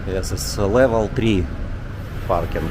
Yes, it's level 3 parking.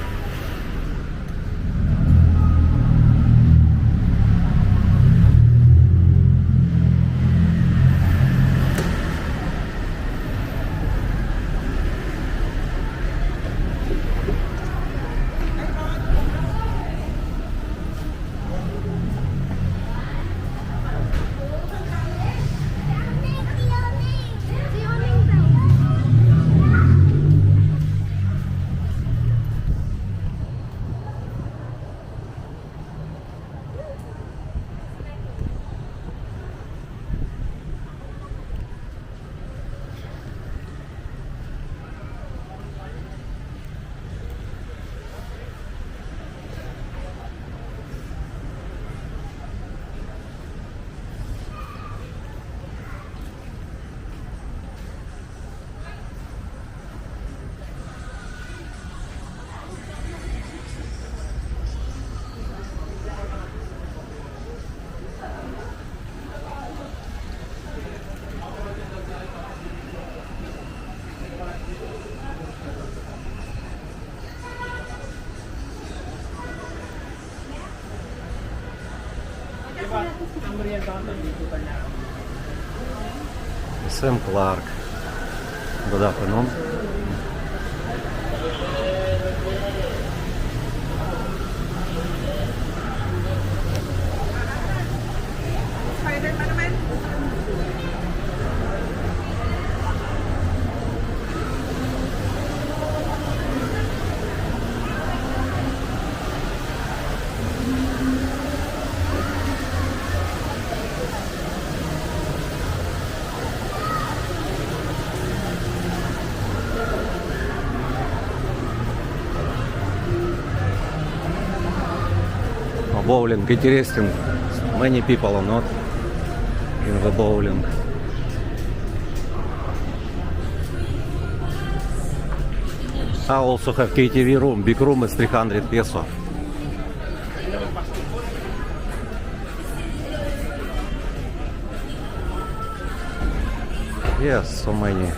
Sam Clark. Good afternoon. Bowling interesting. Many people are not in the bowling. I also have KTV room. Big room is 300 peso. Yes, so many.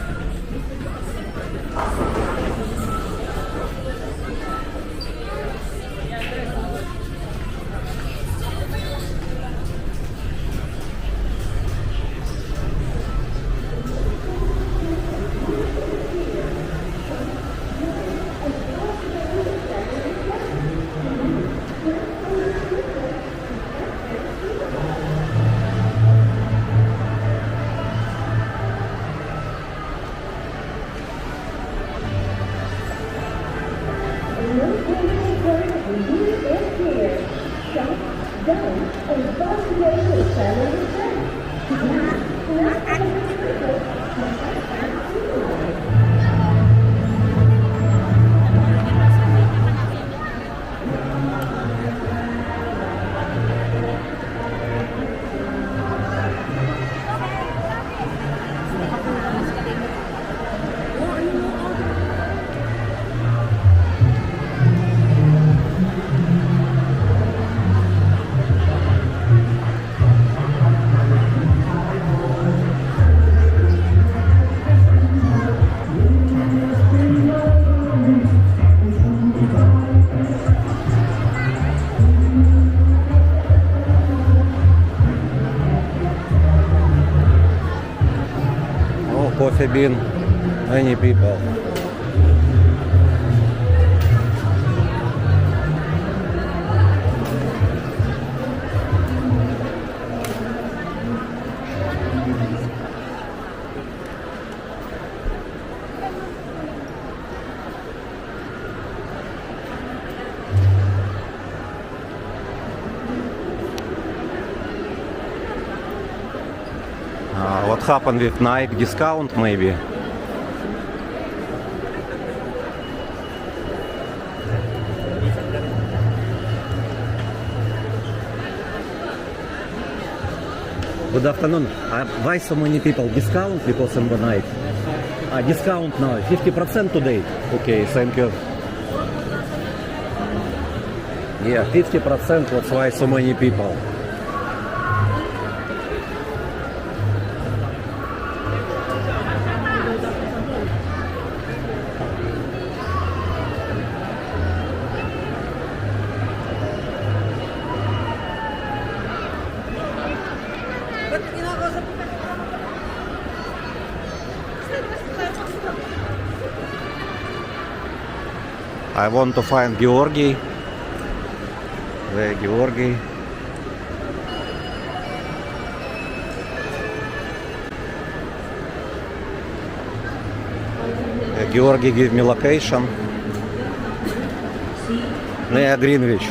Coffee bean, many people. What happened with Nike discount maybe? Good afternoon. Why so many people discount because of the Nike? Discount now, 50% today. Okay, thank you. Yeah, 50%, that's why so many people. I want to find Georgi. Where Georgi? Georgi give me location. Near Greenwich.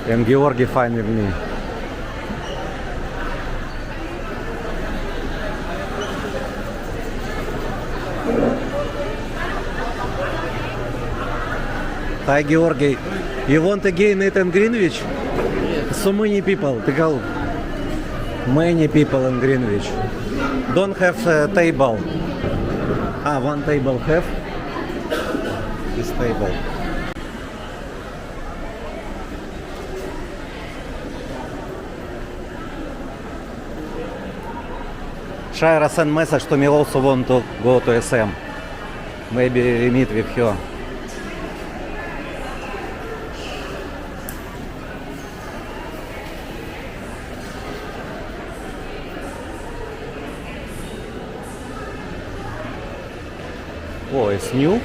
And Georgi fine with me. Hi Georgi, you want again eat in Greenwich? Yes. So many people, many people in Greenwich. Don't have a table. One table have. This table. Shira sent message to me also want to go to SM. Maybe we meet with her. Oh, it's new.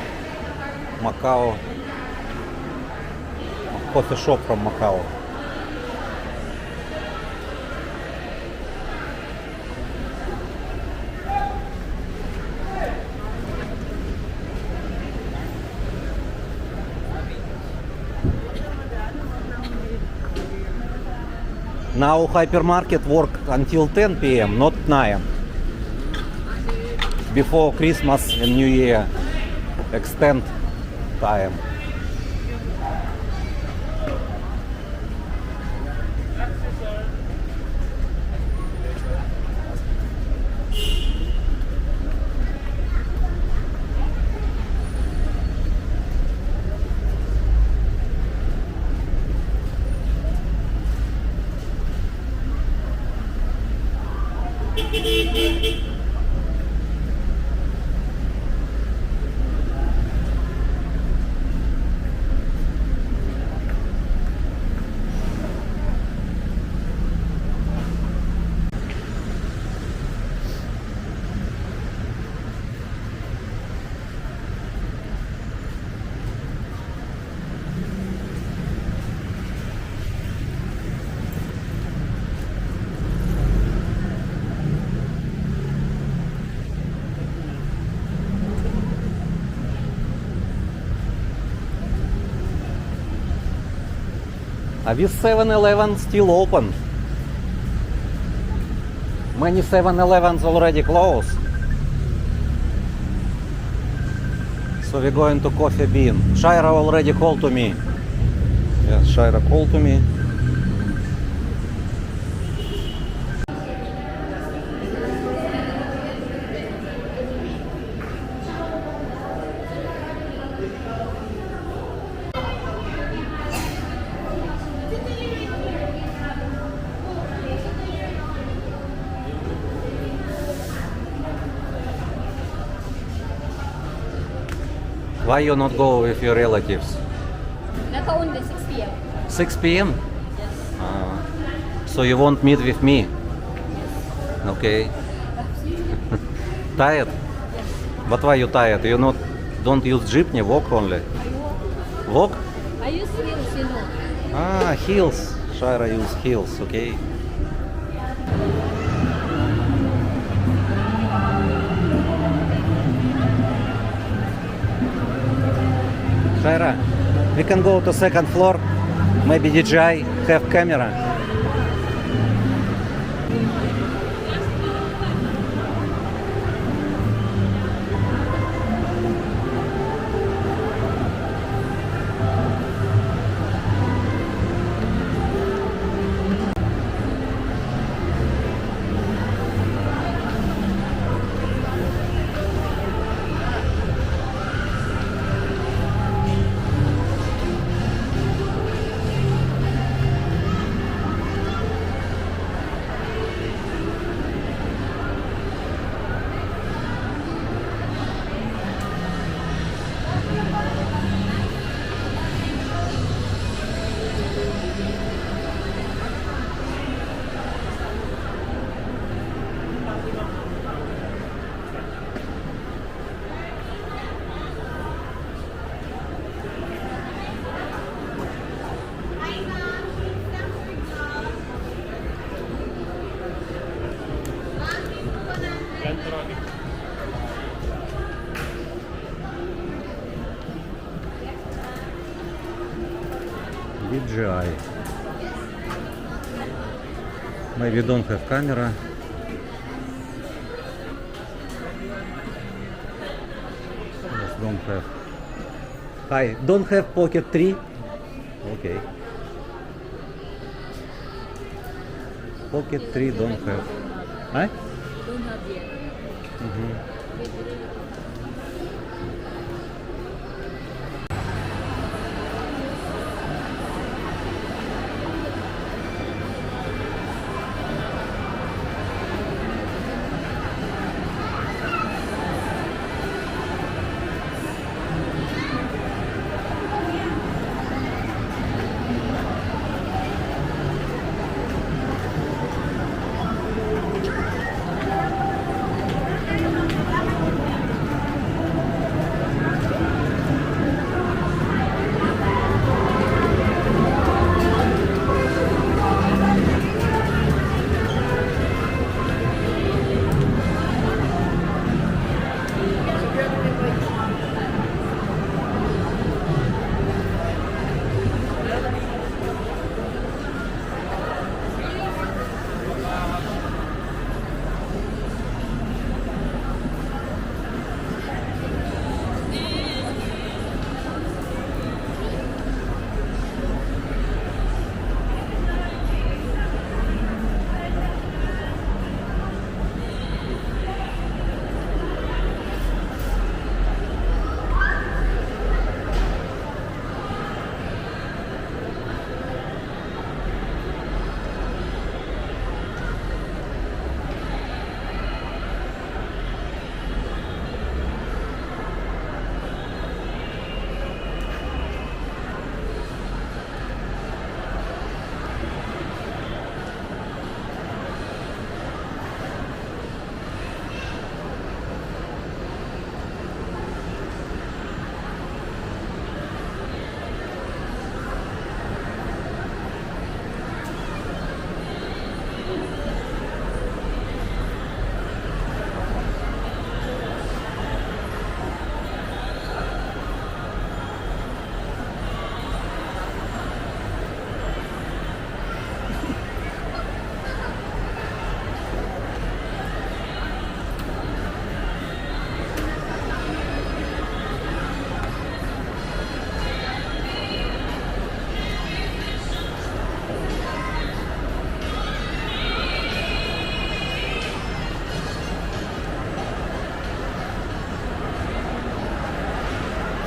Macau. Coffee shop from Macau. Now hypermarket work until 10 p.m., not 9. Before Christmas and New Year, extend time. This 7-Eleven still open. Many 7-Elevens already closed. So we're going to Coffee Bean. Shira already called to me. Yes, Shira called to me. Why you not go with your relatives? Naka-on din, 6 p.m. 6 p.m. Yes. So you won't meet with me? Okay. Tired? Yes. But why you tired? You not don't use jeepney, walk only. I walk. Walk? I use heels, you know. Heels. Shaira use heels, okay. Shaira, we can go to second floor. Maybe DJI have camera. DJI. Maybe don't have camera. Yes, don't have. Hi, don't have Pocket 3? Okay. Pocket 3 don't have. Huh? Don't have yet.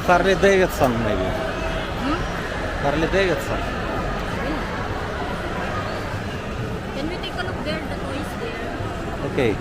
Harley Davidson maybe. Harley Davidson. Can we take a look there? The toys there. Okay.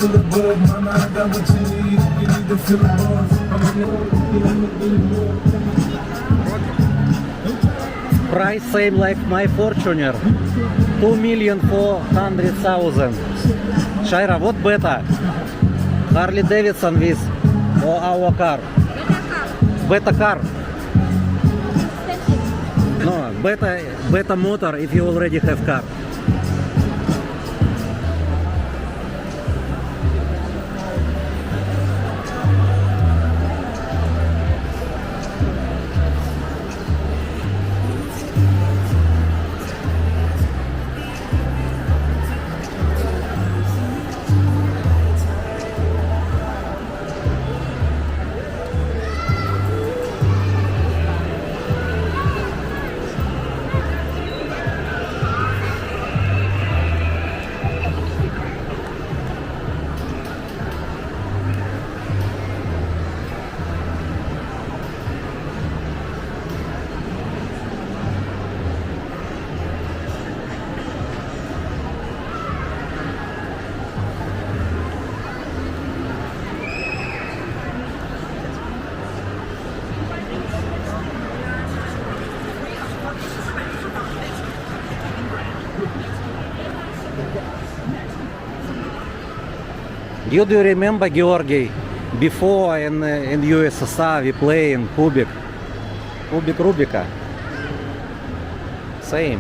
full of bug, mama, I got what you need. If you need to fill the bars, Price same like my Fortuner. 2,400,000. Shaira, what better? Harley Davidson with or our car? Better Better car. car. Expensive. No, better motor if you already have car. Do you remember, Georgi, before in USSR we play in Kubik Rubika? Same.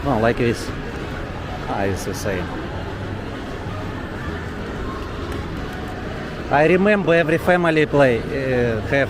No, like this. It's the same. I remember every family play have.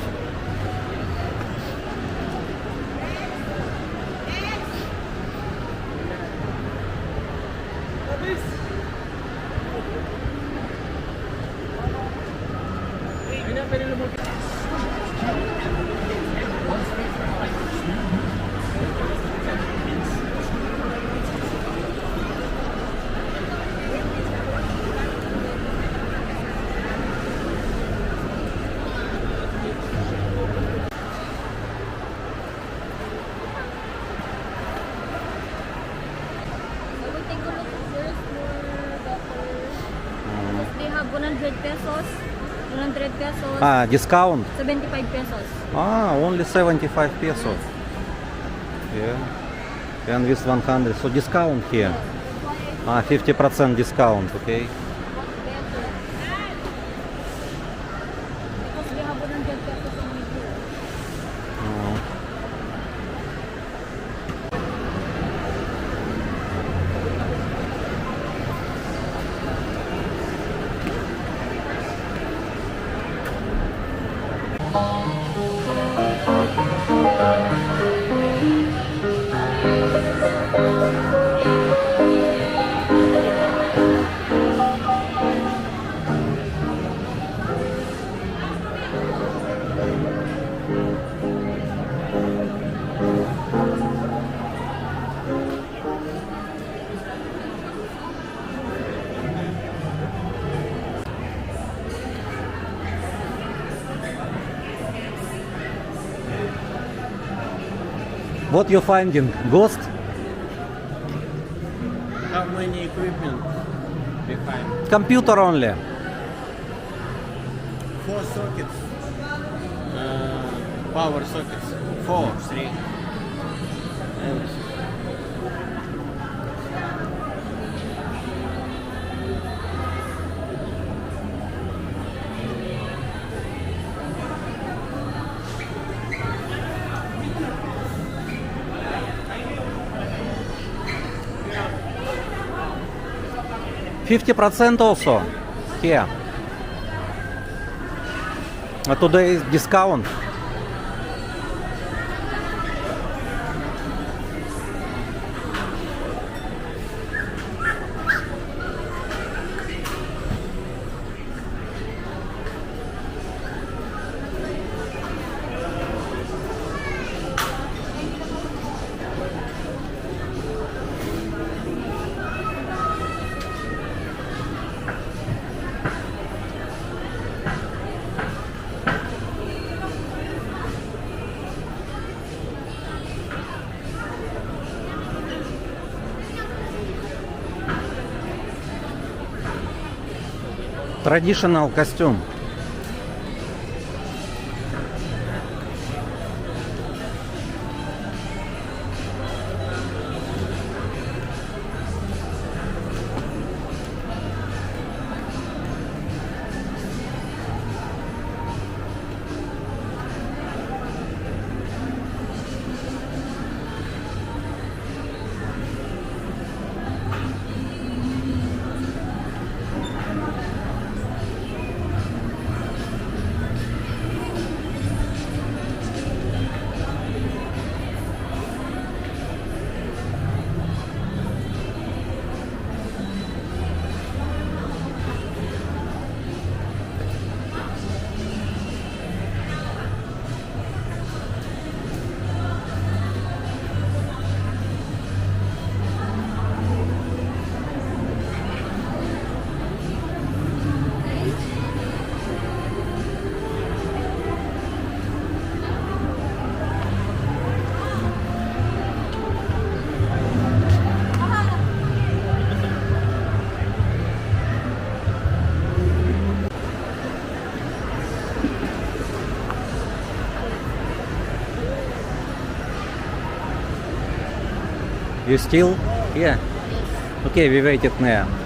So we take a look first for they have 100 pesos, 100 pesos, Discount. 75 pesos. Only 75 pesos. Yeah. And with 100. So discount here. 50% discount, okay. What's better? Because we have 100 pesos only here. Uh, 'What you finding? Ghost? How many equipment behind? Computer only. 4 sockets. Power sockets. 4, 3. And 50% also here. Today is discount. Traditional костюм. You still? Yeah. Okay, we waited there.